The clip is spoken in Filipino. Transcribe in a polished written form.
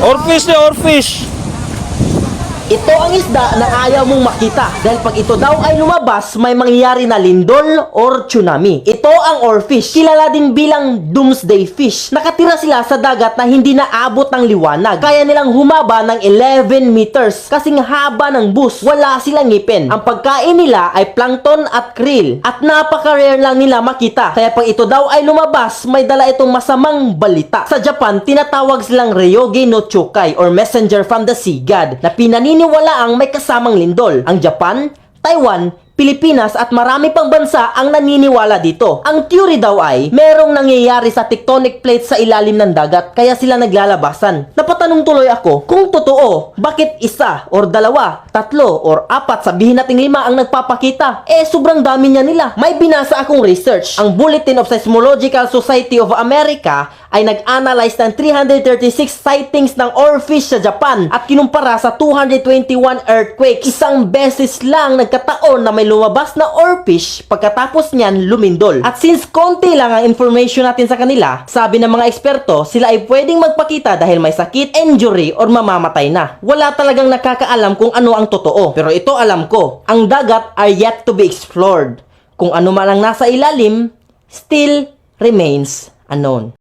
Orfish ni Orfish. Ito ang isda na ayaw mong makita dahil pag ito daw ay lumabas, may mangyayari na lindol or tsunami. Ito ang oarfish, kilala din bilang doomsday fish. Nakatira sila sa dagat na hindi naabot ng liwanag. Kaya nilang humaba ng 11 meters kasing haba ng bus. Wala silang ngipin. Ang pagkain nila ay plankton at krill at napaka-rare lang nila makita. Kaya pag ito daw ay lumabas, may dala itong masamang balita. Sa Japan, tinatawag silang Ryoge no Chukai or messenger from the sea god na pinaniniwalaang may kasamang lindol. Ang Japan, Taiwan, Pilipinas at marami pang bansa ang naniniwala dito. Ang theory daw ay merong nangyayari sa tectonic plates sa ilalim ng dagat kaya sila naglalabasan. Napatanong tuloy ako kung totoo, bakit isa or dalawa, tatlo or apat, sabihin nating 5 ang nagpapakita? Sobrang dami niya nila. May binasa akong research. Ang Bulletin of Seismological Society of America ay nag-analyze ng 336 sightings ng oarfish sa Japan at kinumpara sa 221 earthquakes. Isang beses lang nagkataon na may lumabas na oarfish pagkatapos niyan lumindol. At since konti lang ang information natin sa kanila, sabi ng mga eksperto, sila ay pwedeng magpakita dahil may sakit, injury, or mamamatay na. Wala talagang nakakaalam kung ano ang totoo. Pero ito alam ko, ang dagat are yet to be explored. Kung ano man ang nasa ilalim, still remains unknown.